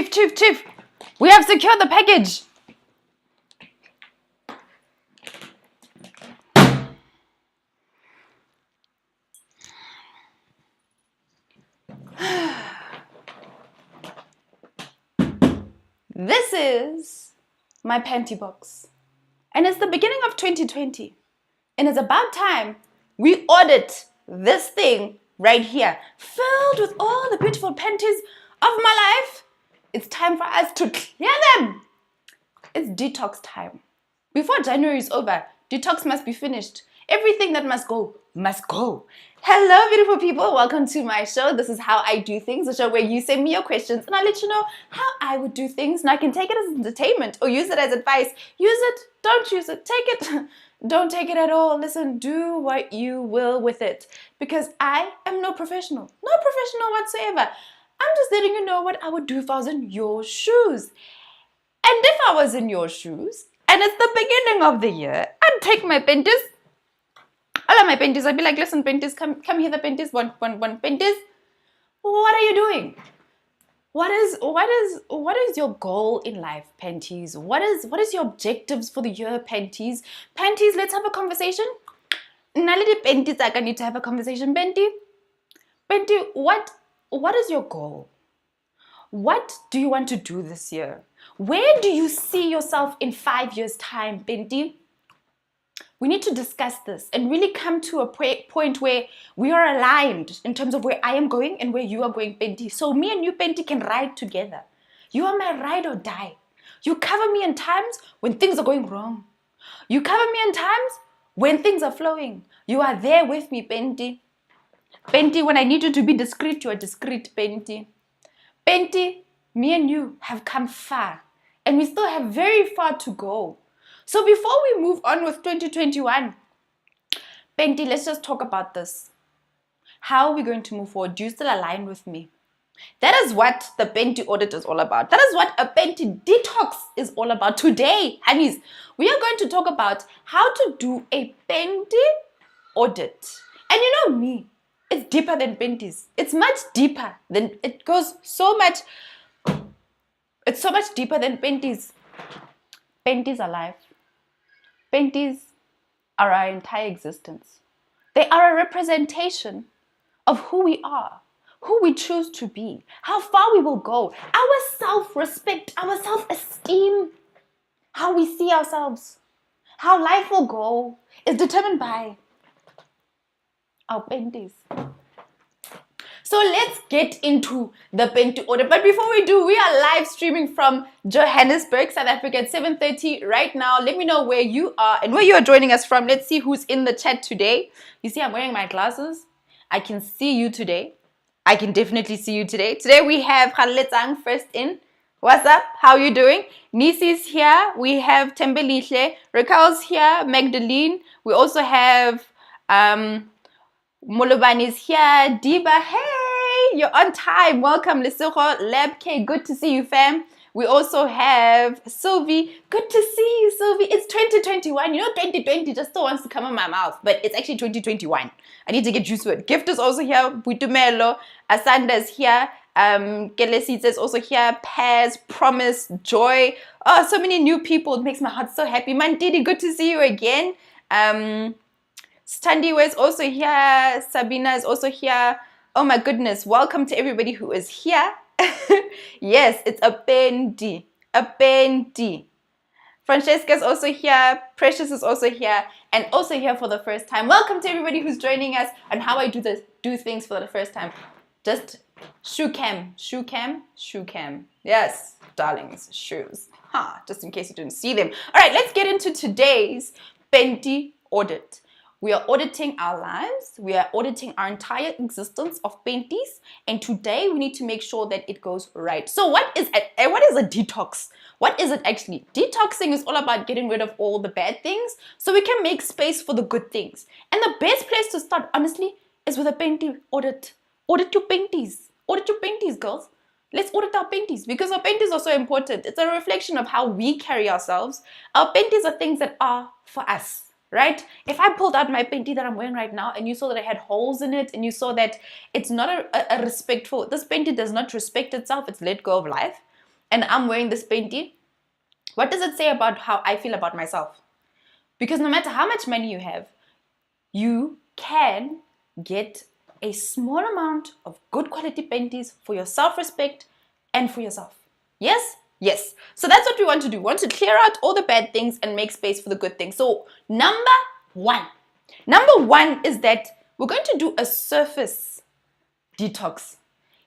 Chief, we have secured the package. This is my Penty box. And it's the beginning of 2020. And it's about time we audit this thing right here, filled with all the beautiful panties of my life. It's time for us to clear them. It's detox time. Before January is over, detox must be finished. Everything that must go, must go. Hello, beautiful people. Welcome to my show. This is How I Do Things, a show where you send me your questions and I let you know how I would do things. And I can take it as entertainment or use it as advice. Use it, don't use it, take it. Don't take it at all. Listen, do what you will with it. Because I am no professional. No professional whatsoever. I'm just letting you know what I would do if I was in your shoes. And if I was in your shoes, and it's the beginning of the year, I'd take my penties. All of my penties. I'd be like, listen, penties, come here, the penties. One penties. What are you doing? What is your goal in life, Penties? What is your objectives for the year, Penties? Penties, let's have a conversation. Nalidi Penties, I need to have a conversation. Penty, what is your goal? What do you want to do this year? Where do you see yourself in 5 years' time, Penty? We need to discuss this and really come to a point where we are aligned in terms of where I am going and where you are going, Penty. So me and you, Penty, can ride together. You are my ride or die. You cover me in times when things are going wrong. You cover me in times when things are flowing. You are there with me, Penty. Penty, when I need you to be discreet, you are discreet, Penty. Penty, me and you have come far and we still have very far to go. So before we move on with 2021, Penty, let's just talk about this. How are we going to move forward? Do you still align with me? That is what the Penty audit is all about. That is what a Penty detox is all about. Today, honeys, we are going to talk about how to do a Penty audit. And you know me, it's deeper than Penties. It's much deeper than, it goes so much, it's so much deeper than Penties. Penties are life. Penties are our entire existence. They are a representation of who we are, who we choose to be, how far we will go, our self-respect, our self-esteem, how we see ourselves, how life will go is determined by our Penties. So let's get into the Penty audit. But before we do, we are live streaming from Johannesburg, South Africa at 7:30 right now. Let me know where you are and where you are joining us from. Let's see who's in the chat today. You see, I'm wearing my glasses. I can see you today. I can definitely see you today. Today we have Khaletsang first in. What's up? How are you doing? Nisi's here. We have Tembelihle. Raquel's here. Magdalene. We also have Molobani's here. Diba, hey, you're on time. Welcome, Lesotho. Lab K, good to see you, fam. We also have Sylvie. Good to see you, Sylvie. It's 2021. You know, 2020 just still wants to come in my mouth, but it's actually 2021. I need to get used to it. Gift is also here. Buitumelo. Asanda's here. Kelesitz is also here. Paz, Promise, Joy. Oh, so many new people. It makes my heart so happy. Mandidi, good to see you again. Standiwe is also here. Sabina is also here. Oh my goodness. Welcome to everybody who is here. Yes, it's a Penty. A Penty. Francesca is also here. Precious is also here. And also here for the first time. Welcome to everybody who's joining us on How I Do Things for the first time. Just shoe cam. Yes, darlings, shoes. Just in case you didn't see them. All right, let's get into today's Penty audit. We are auditing our lives. We are auditing our entire existence of Penties. And today we need to make sure that it goes right. So what is a detox? What is it actually? Detoxing is all about getting rid of all the bad things so we can make space for the good things. And the best place to start, honestly, is with a Penty audit. Audit your Penties. Audit your Penties, girls. Let's audit our Penties because our Penties are so important. It's a reflection of how we carry ourselves. Our Penties are things that are for us. Right? If I pulled out my Penty that I'm wearing right now and you saw that it had holes in it and you saw that it's not a respectful, this Penty does not respect itself, it's let go of life. and I'm wearing this Penty, what does it say about how I feel about myself? Because no matter how much money you have, you can get a small amount of good quality Penties for your self-respect and for yourself. Yes? Yes. So that's what we want to do. We want to clear out all the bad things and make space for the good things. So number one is that we're going to do a surface detox.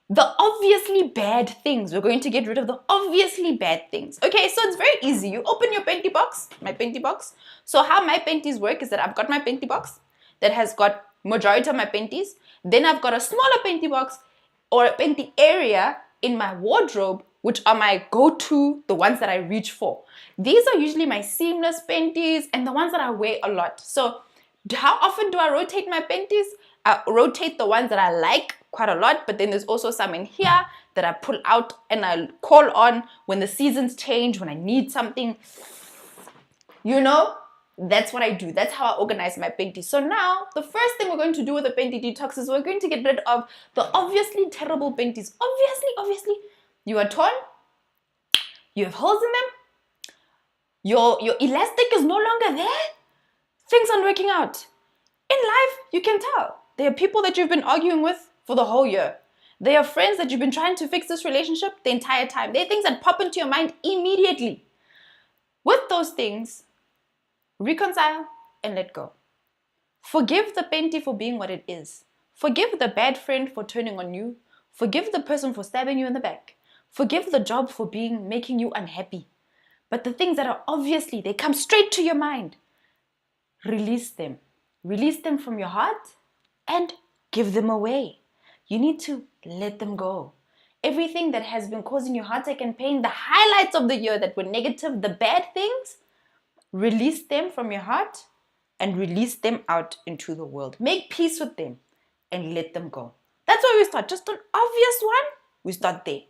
The obviously bad things. We're going to get rid of the obviously bad things. Okay, so it's very easy. You open your Penty box, my Penty box. So how my Penties work is that I've got my Penty box that has got majority of my Penties. Then I've got a smaller Penty box or a Penty area in my wardrobe, which are my go-to, the ones that I reach for. These are usually my seamless Penties and the ones that I wear a lot. So how often do I rotate my Penties? I rotate the ones that I like quite a lot, but then there's also some in here that I pull out and I call on when the seasons change, when I need something. You know, that's what I do. That's how I organize my Penty. So now, the first thing we're going to do with the Penty detox is we're going to get rid of the obviously terrible Penties. Obviously, you are torn, you have holes in them, your elastic is no longer there, things aren't working out. In life, you can tell. There are people that you've been arguing with for the whole year. There are friends that you've been trying to fix this relationship the entire time. There are things that pop into your mind immediately. With those things, reconcile and let go. Forgive the Penty for being what it is. Forgive the bad friend for turning on you. Forgive the person for stabbing you in the back. Forgive the job for making you unhappy. But the things that are obviously, they come straight to your mind. Release them. Release them from your heart and give them away. You need to let them go. Everything that has been causing you heartache and pain, the highlights of the year that were negative, the bad things, release them from your heart and release them out into the world. Make peace with them and let them go. That's where we start. Just an obvious one, we start there.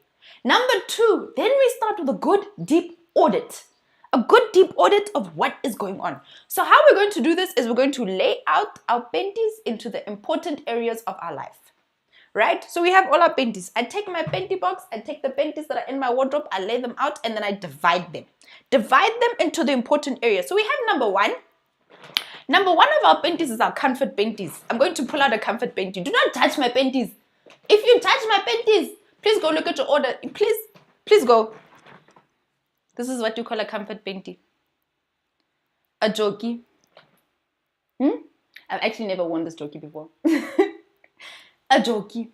Number two, then we start with a good deep audit. A good deep audit of what is going on. So how we're going to do this is we're going to lay out our Penties into the important areas of our life. Right? So we have all our Penties. I take my Penty box, I take the Penties that are in my wardrobe, I lay them out, and then I divide them. Divide them into the important areas. So we have number one. Number one of our Penties is our comfort Penties. I'm going to pull out a comfort Penty. Do not touch my Penties. If you touch my Penties, please go look at your order. Please go. This is what you call a comfort Penty. A jokey. I've actually never worn this jokey before. A jokey.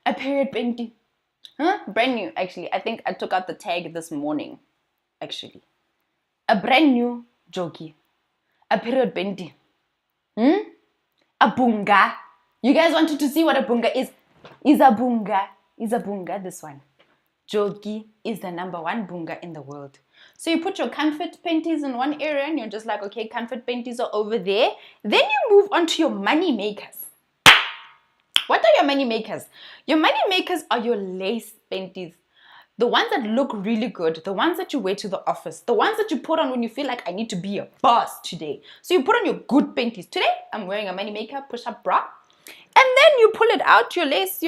A period Penty. Brand new, actually. I think I took out the tag this morning, actually. A brand new jokey. A period Penty. A bunga. You guys wanted to see what a bunga is? Is a bunga this one. Jokey is the number one bunga in the world. So you put your comfort Penties in one area and you're just like, okay, comfort Penties are over there. Then you move on to your money makers. What are your money makers? Your money makers are your lace Penties. The ones that look really good, the ones that you wear to the office, the ones that you put on when you feel like I need to be a boss today. So you put on your good Penties. Today, I'm wearing a money maker push-up bra. And then you pull it out, your laces,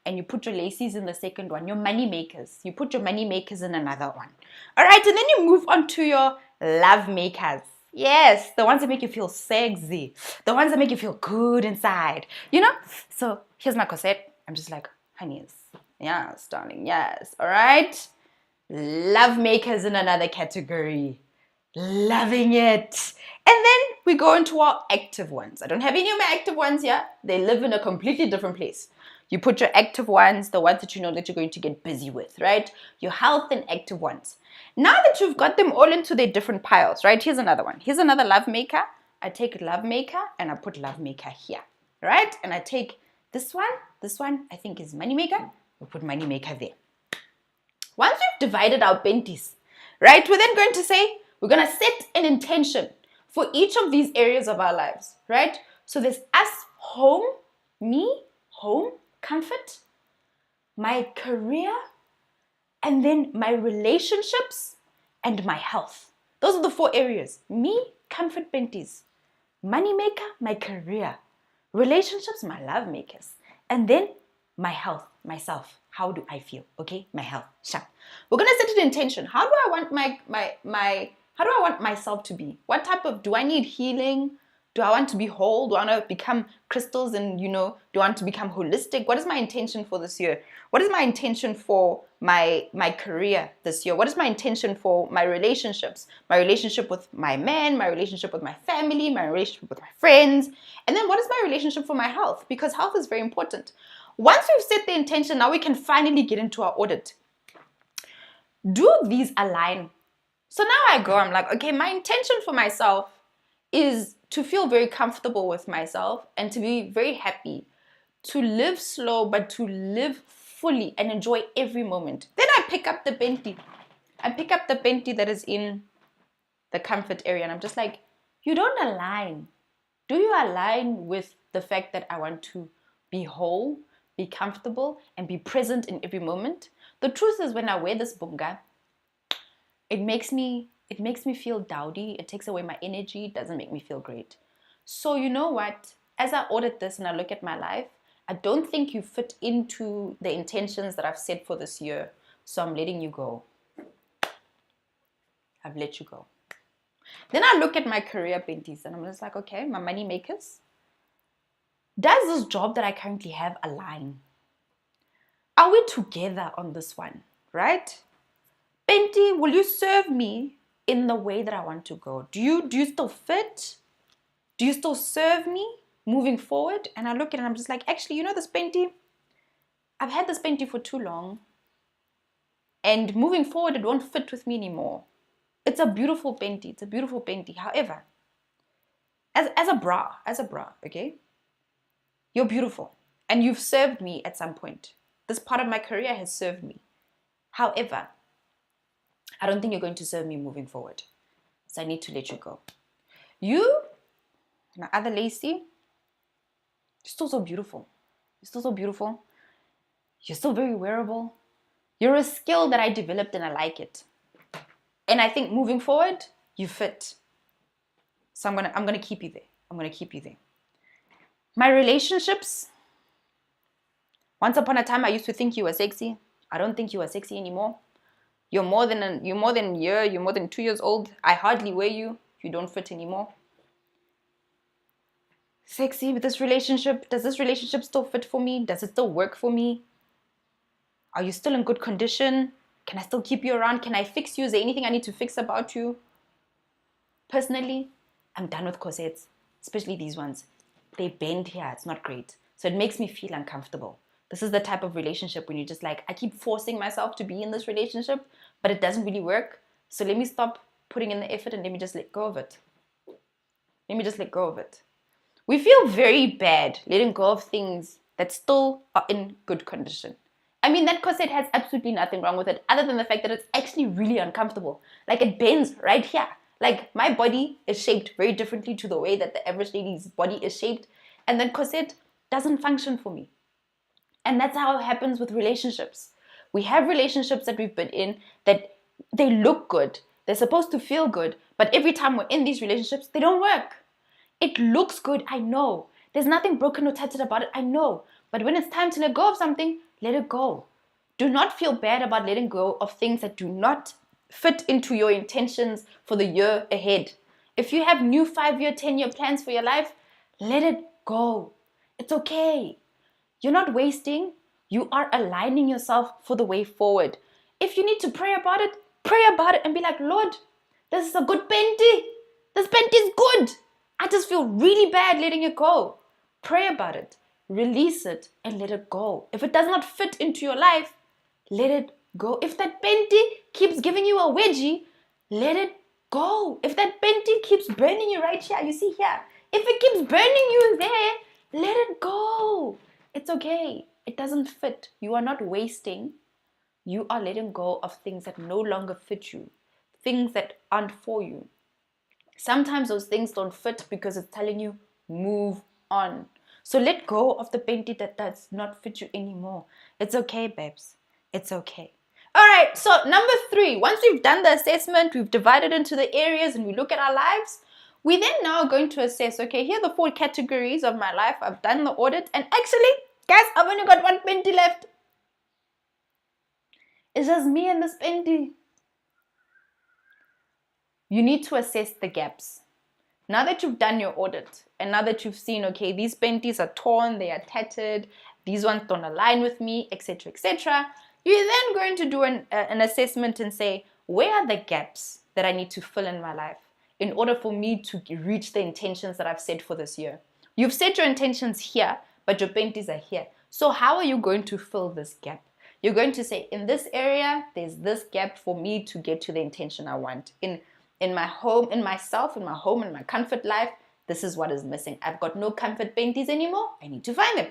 and you put your laces in the second one, your money makers. You put your money makers in another one. All right, and then you move on to your love makers. Yes, the ones that make you feel sexy. The ones that make you feel good inside. You know? So here's my corset. I'm just like, honeys. Yes, darling, yes. All right? Love makers in another category. Loving it. And then we go into our active ones. I don't have any of my active ones here. They live in a completely different place. You put your active ones, the ones that you know that you're going to get busy with, right? Your health and active ones. Now that you've got them all into their different piles, right? Here's another one. Here's another love maker. I take love maker and I put love maker here, right? And I take this one I think is money maker. We put money maker there. Once we've divided our Penties, right? We're then going to say, we're going to set an intention for each of these areas of our lives, right? So there's us, home, me, home, comfort, my career, and then my relationships and my health. Those are the 4 areas. Me, comfort Penties, money maker, my career, relationships, my love makers, and then my health. myself. How do I feel? Okay, my health. Sharp. We're gonna set an intention. How do I want how do I want myself to be? What type of, do I need healing? Do I want to be whole? Do I want to become crystals and, do I want to become holistic? What is my intention for this year? What is my intention for my career this year? What is my intention for my relationships? My relationship with my man, my relationship with my family, my relationship with my friends. And then what is my relationship for my health? Because health is very important. Once we've set the intention, now we can finally get into our audit. Do these align? So now I'm like, okay, my intention for myself is to feel very comfortable with myself and to be very happy, to live slow, but to live fully and enjoy every moment. Then I pick up the Penty. I pick up the Penty that is in the comfort area, and I'm just like, you don't align. Do you align with the fact that I want to be whole, be comfortable, and be present in every moment? The truth is, when I wear this bunga, it makes me feel dowdy. It takes away my energy. It doesn't make me feel great. So you know what? As I audit this and I look at my life, I don't think you fit into the intentions that I've set for this year. So I'm letting you go. I've let you go. Then I look at my career, Penties, and I'm just like, okay, my money makers. Does this job that I currently have align? Are we together on this one, right? Penty, will you serve me in the way that I want to go? Do you still fit? Do you still serve me moving forward? And I look at it and I'm just like, actually, this Penty, I've had this Penty for too long. And moving forward, it won't fit with me anymore. It's a beautiful Penty. It's a beautiful Penty. However, as a bra, okay? You're beautiful. And you've served me at some point. This part of my career has served me. However, I don't think you're going to serve me moving forward. So I need to let you go. You, my other Lacey, you're still so beautiful. You're still so beautiful. You're still very wearable. You're a skill that I developed and I like it. And I think moving forward, you fit. So I'm gonna keep you there. I'm gonna keep you there. My relationships. Once upon a time, I used to think you were sexy. I don't think you are sexy anymore. You're more than a year. You're more than 2 years old. I hardly wear you. You don't fit anymore. Sexy with this relationship. Does this relationship still fit for me? Does it still work for me? Are you still in good condition? Can I still keep you around? Can I fix you? Is there anything I need to fix about you? Personally, I'm done with corsets, especially these ones. They bend here. It's not great. So it makes me feel uncomfortable. This is the type of relationship when you're just like, I keep forcing myself to be in this relationship, but it doesn't really work. So let me stop putting in the effort and let me just let go of it. Let me just let go of it. We feel very bad letting go of things that still are in good condition. I mean, that corset has absolutely nothing wrong with it other than the fact that it's actually really uncomfortable. Like, it bends right here. Like, my body is shaped very differently to the way that the average lady's body is shaped. And that corset doesn't function for me. And that's how it happens with relationships. We have relationships that we've been in that they look good. They're supposed to feel good. But every time we're in these relationships, they don't work. It looks good, I know. There's nothing broken or tattered about it, I know. But when it's time to let go of something, let it go. Do not feel bad about letting go of things that do not fit into your intentions for the year ahead. If you have new 5-year, 10-year plans for your life, let it go. It's okay. You're not wasting. You are aligning yourself for the way forward. If you need to pray about it and be like, Lord, this is a good Penty. This Penty is good. I just feel really bad letting it go. Pray about it. Release it and let it go. If it does not fit into your life, let it go. If that Penty keeps giving you a wedgie, let it go. If that Penty keeps burning you right here, you see here, if it keeps burning you there, let it go. It's okay. It doesn't fit. You are not wasting. You are letting go of things that no longer fit you, things that aren't for you. Sometimes those things don't fit because it's telling you, move on. So let go of the Penty that does not fit you anymore. It's okay, babes. It's okay. All right, so number 3, once we've done the assessment, we've divided into the areas and we look at our lives, we then now are going to assess, okay, here are the 4 categories of my life. I've done the audit and actually, guys, I've only got 1 Penty left. It's just me and this Penty. You need to assess the gaps. Now that you've done your audit and now that you've seen, okay, these Penties are torn, they are tattered, these ones don't align with me, etc., etc., you're then going to do an assessment and say, where are the gaps that I need to fill in my life in order for me to reach the intentions that I've set for this year? You've set your intentions here, but your Penties are here. So how are you going to fill this gap? You're going to say, in this area, there's this gap for me to get to the intention I want. In my home, in myself, in my home, in my comfort life, this is what is missing. I've got no comfort Penties anymore. I need to find them.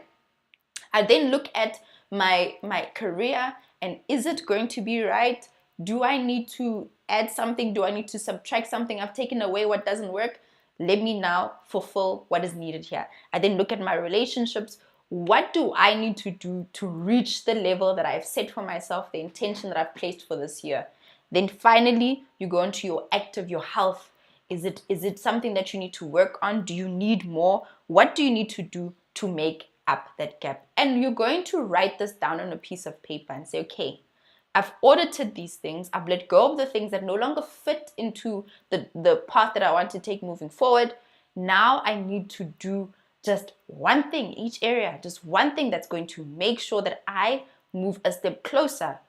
I then look at my career, and is it going to be right? Do I need to add something? Do I need to subtract something? I've taken away what doesn't work. Let me now fulfill what is needed here. I then look at my relationships. What do I need to do to reach the level that I've set for myself, the intention that I've placed for this year? Then finally, you go into your active, your health. Is it something that you need to work on? Do you need more? What do you need to do to make up that gap? And you're going to write this down on a piece of paper and say, okay, I've audited these things. I've let go of the things that no longer fit into the path that I want to take moving forward. Now I need to do just one thing, each area, just one thing that's going to make sure that I move a step closer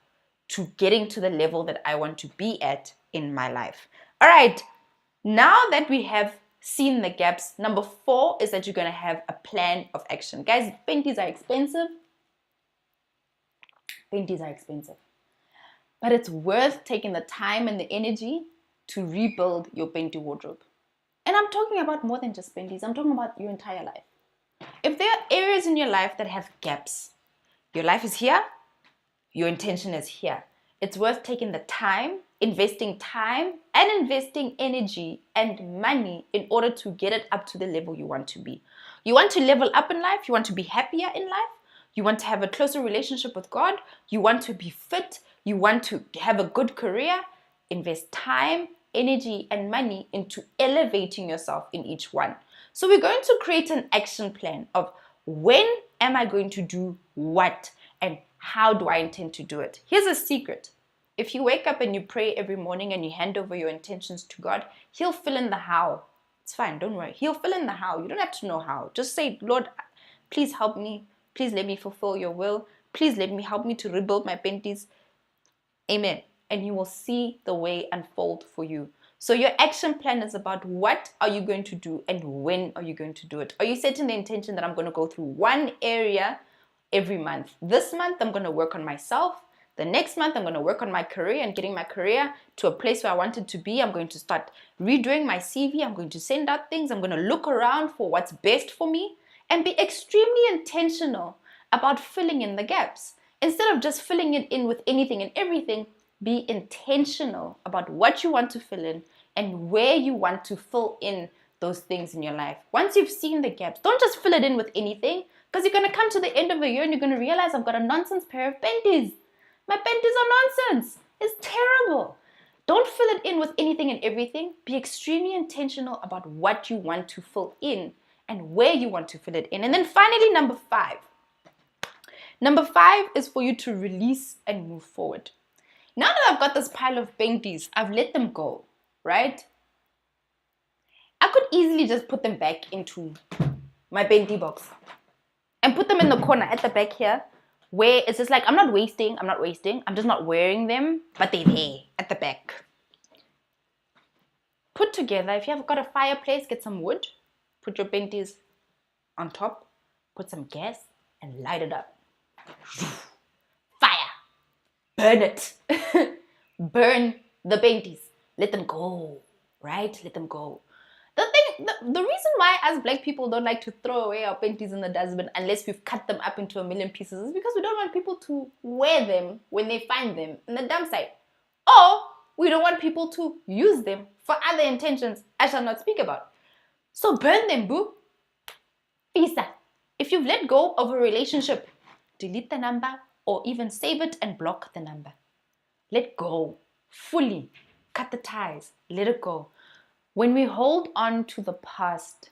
to getting to the level that I want to be at in my life. All right, now that we have seen the gaps, number 4 is that you're going to have a plan of action. Guys, Penties are expensive. Penties are expensive. But it's worth taking the time and the energy to rebuild your Penty wardrobe. And I'm talking about more than just Penties. I'm talking about your entire life. If there are areas in your life that have gaps, your life is here, your intention is here. It's worth taking the time, investing time and investing energy and money in order to get it up to the level you want to be. You want to level up in life. You want to be happier in life. You want to have a closer relationship with God. You want to be fit. You want to have a good career. Invest time, energy, and money into elevating yourself in each one. So we're going to create an action plan of when am I going to do what and how do I intend to do it? Here's a secret. If you wake up and you pray every morning and you hand over your intentions to God, He'll fill in the how. It's fine, don't worry. He'll fill in the how. You don't have to know how. Just say, Lord, please help me. Please let me fulfill your will. Please help me to rebuild my Penties. Amen. And He will see the way unfold for you. So your action plan is about what are you going to do and when are you going to do it? Are you setting the intention that I'm going to go through one area every month? This month, I'm going to work on myself. The next month, I'm going to work on my career and getting my career to a place where I want it to be. I'm going to start redoing my CV. I'm going to send out things. I'm going to look around for what's best for me and be extremely intentional about filling in the gaps. Instead of just filling it in with anything and everything, be intentional about what you want to fill in and where you want to fill in those things in your life. Once you've seen the gaps, don't just fill it in with anything, because you're going to come to the end of the year and you're going to realize I've got a nonsense pair of Penties. My Penties are nonsense. It's terrible. Don't fill it in with anything and everything. Be extremely intentional about what you want to fill in and where you want to fill it in. And then finally, number 5. Number 5 is for you to release and move forward. Now that I've got this pile of Penties, I've let them go, right? I could easily just put them back into my Penty box and put them in the corner at the back here, where it's just like, I'm not wasting, I'm just not wearing them, but they're there at the back. Put together, if you have got a fireplace, get some wood, put your Penties on top, put some gas, and light it up. Fire! Burn it. Burn the Penties. Let them go, right? Let them go. The reason why as black people don't like to throw away our Penties in the dustbin unless we've cut them up into a million pieces is because we don't want people to wear them when they find them in the dump site. Or we don't want people to use them for other intentions I shall not speak about. So burn them, boo. Pisa. If you've let go of a relationship, delete the number or even save it and block the number. Let go. Fully. Cut the ties. Let it go. When we hold on to the past,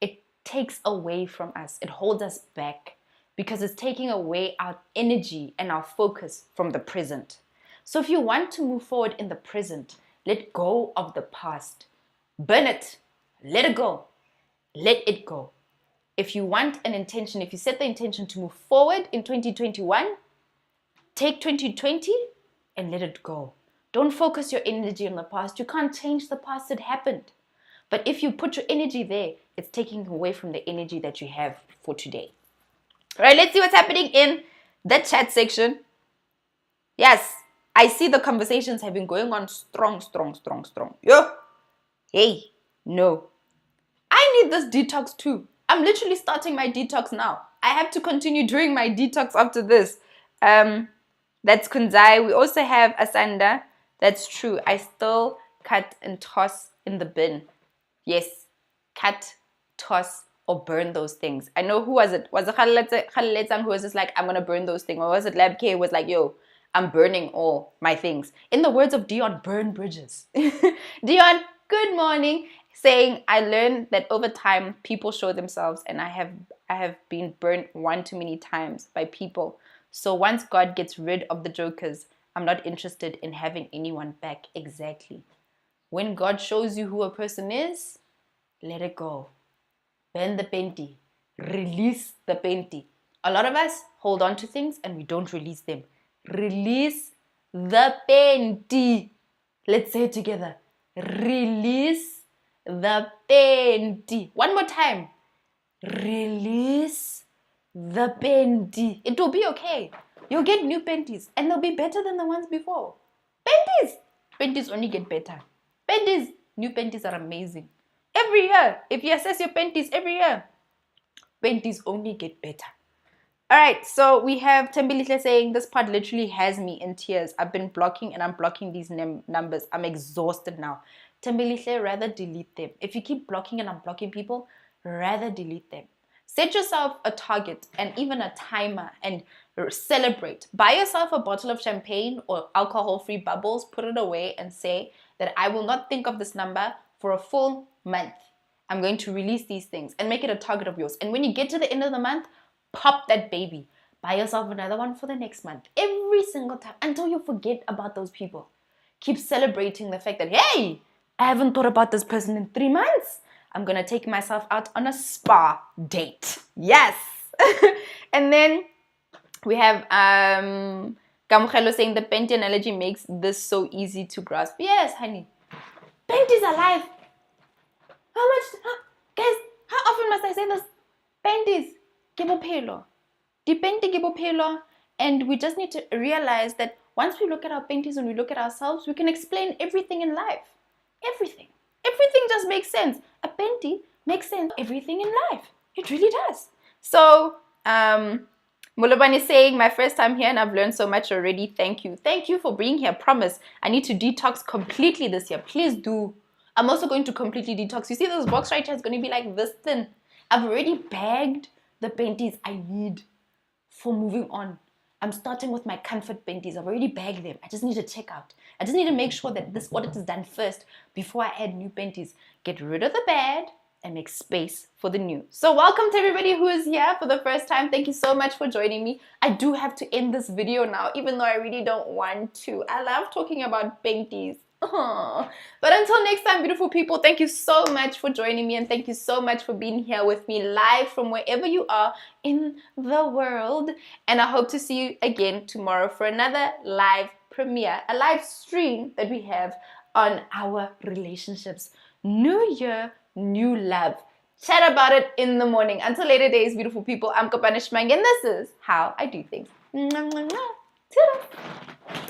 it takes away from us. It holds us back because it's taking away our energy and our focus from the present. So if you want to move forward in the present, let go of the past. Burn it. Let it go. Let it go. If you want an intention, if you set the intention to move forward in 2021, take 2020 and let it go. Don't focus your energy on the past. You can't change the past. It happened. But if you put your energy there, it's taking away from the energy that you have for today. All right, let's see what's happening in the chat section. Yes, I see the conversations have been going on strong. Yo, hey, no. I need this detox too. I'm literally starting my detox now. I have to continue doing my detox after this. That's Kunzai. We also have Asanda. That's true. I still cut and toss in the bin. Yes, cut, toss, or burn those things. I know, who was it? Was it Khaliletsang who was just like, I'm going to burn those things? Or was it Lab K who was like, yo, I'm burning all my things? In the words of Dion, burn bridges. Dion, good morning. Saying, I learned that over time, people show themselves, and I have been burnt one too many times by people. So once God gets rid of the jokers, I'm not interested in having anyone back. Exactly. When God shows you who a person is, let it go. Burn the Penty. Release the Penty. A lot of us hold on to things and we don't release them. Release the Penty. Let's say it together. Release the Penty. One more time. Release the Penty. It will be okay. You'll get new Penties and they'll be better than the ones before. Penties! Penties only get better. Penties! New Penties are amazing. Every year, if you assess your Penties every year, Penties only get better. Alright, so we have Tembilihle saying, this part literally has me in tears. I've been blocking and I'm blocking these numbers. I'm exhausted now. Tembilihle, rather delete them. If you keep blocking and unblocking people, rather delete them. Set yourself a target and even a timer and celebrate. Buy yourself a bottle of champagne or alcohol-free bubbles, put it away and say that I will not think of this number for a full month. I'm going to release these things and make it a target of yours. And when you get to the end of the month, pop that baby. Buy yourself another one for the next month. Every single time until you forget about those people. Keep celebrating the fact that, hey, I haven't thought about this person in 3 months. I'm going to take myself out on a spa date. Yes. And then we have Kamukhelo saying the Penty analogy makes this so easy to grasp. Yes, honey. Penty's alive. How much? Guys, how often must I say this? Penties. Gibophelo. The Penty gibophelo. And we just need to realize that once we look at our Penties and we look at ourselves, we can explain everything in life. Everything. Everything just makes sense. A Penty makes sense. Everything in life. It really does. So, Moloban is saying, my first time here and I've learned so much already. Thank you. Thank you for being here. Promise. I need to detox completely this year. Please do. I'm also going to completely detox. You see this box right here is going to be like this thin. I've already bagged the Penties I need for moving on. I'm starting with my comfort Penties. I've already bagged them. I just need to check out. I just need to make sure that this audit is done first before I add new Penties. Get rid of the bad and make space for the new. So welcome to everybody who is here for the first time. Thank you so much for joining me. I do have to end this video now, even though I really don't want to. I love talking about Penties. But until next time, beautiful people, thank you so much for joining me and thank you so much for being here with me live from wherever you are in the world. And I hope to see you again tomorrow for another live premiere, a live stream that we have on our relationships. New year, new love. Chat about it in the morning. Until later days, beautiful people, I'm Kopane Shmang and this is how I do things. Mwah, mwah, mwah. Ta-da.